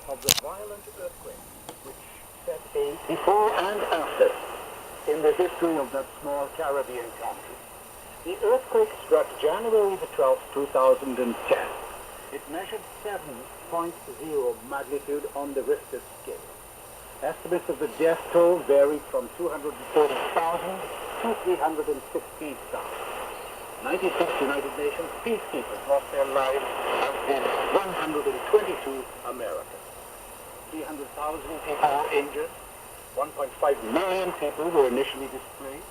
of the violent earthquake which set a before and after in the history of that small Caribbean country. The earthquake struck January the 12th, 2010. It measured 7.0 magnitude on the Richter scale. Estimates of the death toll varied from 230,000 to 316,000. 96 United Nations peacekeepers lost their lives and 122 Americans. 300,000 people were injured. 1.5 million people were initially displaced.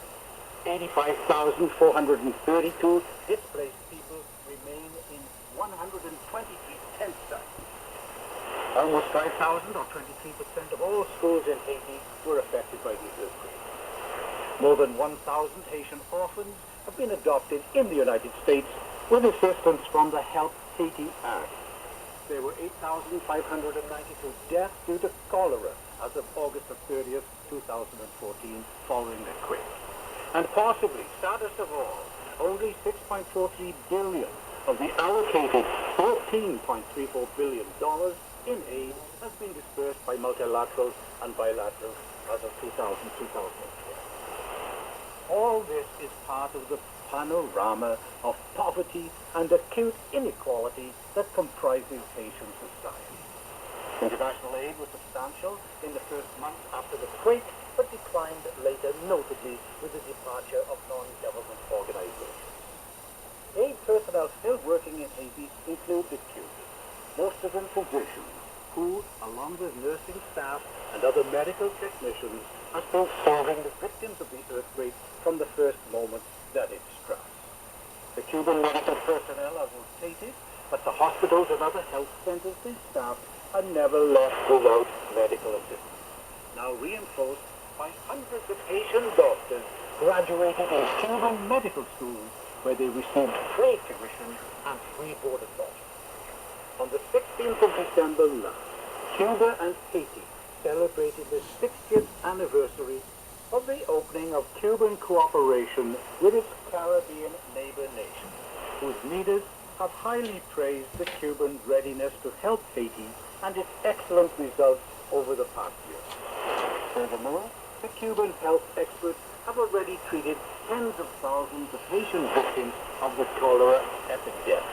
85,432 displaced people remain in 123 tent sites. Almost 5,000 or 23% of all schools in Haiti were affected by the earthquake. More than 1,000 Haitian orphans have been adopted in the United States with assistance from the Help Haiti Act. There were 8,592 deaths due to cholera as of August 30th, 2014, following the quake. And possibly, saddest of all, only $6.43 billion of the allocated $14.34 billion in aid has been dispersed by multilaterals and bilaterals as of 2012. All this is part of the panorama of poverty and acute inequality that comprises Haitian society. International aid was substantial in the first months after the quake, but declined later, notably with the departure of non-government organizations. Aid personnel still working in Haiti include the Cubans, most of them physicians, who, along with nursing staff and other medical technicians, are still serving the victims of the earthquake from the first moment that it struck. The Cuban medical personnel are rotated, but the hospitals and other health centers they staff are never left without medical assistance, now reinforced by hundreds of Haitian doctors graduated in Cuban medical schools where they received free tuition and free board and lodging. On the 16th of December last, Cuba and Haiti celebrated the 60th anniversary of the opening of Cuban cooperation with its Caribbean neighbor nation, whose leaders have highly praised the Cuban readiness to help Haiti and its excellent results over the past year. Furthermore, the Cuban health experts have already treated tens of thousands of Haitian victims of the cholera epidemic.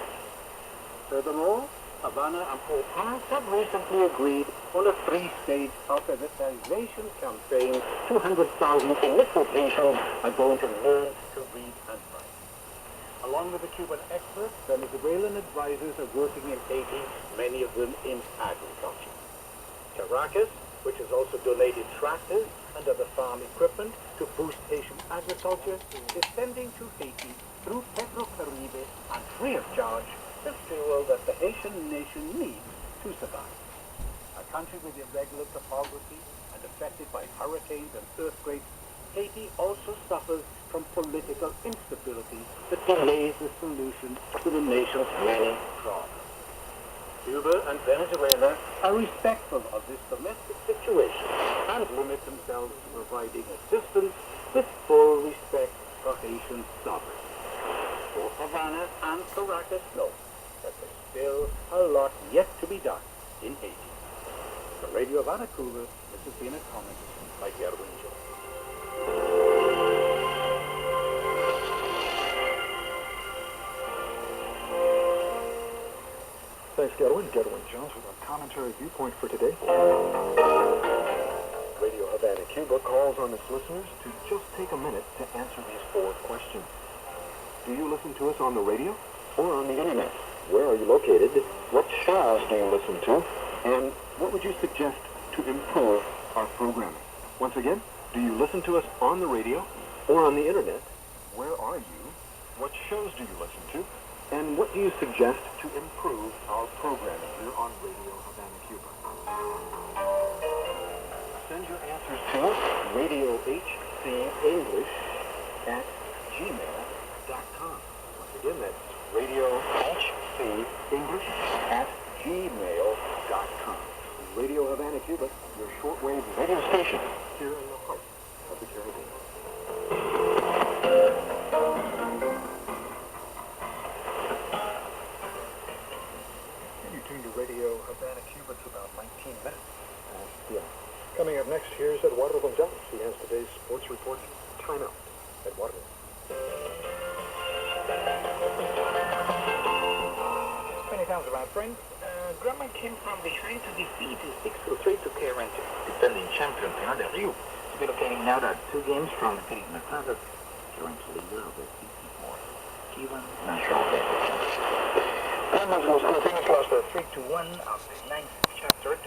Furthermore, Havana and Port-au-Prince have recently agreed on a three-stage alphabetization campaign. 200,000 illiterate Haitians are going to learn to read and write. Along with the Cuban experts, Venezuelan advisors are working in Haiti, many of them in agriculture. Caracas, which has also donated tractors and other farm equipment to boost Haitian agriculture, is sending to Haiti through Petrocaribe and free of charge the fuel that the Haitian nation needs to survive. A country with irregular topography and affected by hurricanes and earthquakes, Haiti also suffers from political instability that delays the solution to the nation's many problems. Cuba and Venezuela are respectful of this domestic situation and limit themselves to providing assistance with full respect for Haitian sovereignty. Both Havana and Caracas know that there's still a lot yet to be done in Haiti. For Radio Havana, Cuba, this has been a comment by Gerwin Jones. Thanks, Gerwin. Gerwin Jones with our commentary viewpoint for today. Radio Havana, Cuba calls on its listeners to just take a minute to answer these 4 questions. Do you listen to us on the radio or on the internet? Where are you located? What shows do you listen to? And what would you suggest to improve our programming? Once again, do you listen to us on the radio or on the internet? Where are you? What shows do you listen to? And what do you suggest to improve our programming here on Radio Havana, Cuba? Send your answers to radiohcenglish@gmail.com. Once again, that's radiohcenglish@gmail.com. Radio Havana, Cuba, your shortwave radio station here in the heart of the Caribbean. Radio Havana, Cuba to about 19 Coming up next, here's Eduardo Gonzalez. He has today's sports report timeout. Eduardo. Many times around, friends. Grumman came from behind to defeat his 6-3 to K Rangers, defending champion Fernando Rio. To be locating now that 2 games from the Philippine Mercado, current leader of the CC4, Cuba National Bank. And was continuous loss 3-1 of the 9th chapter.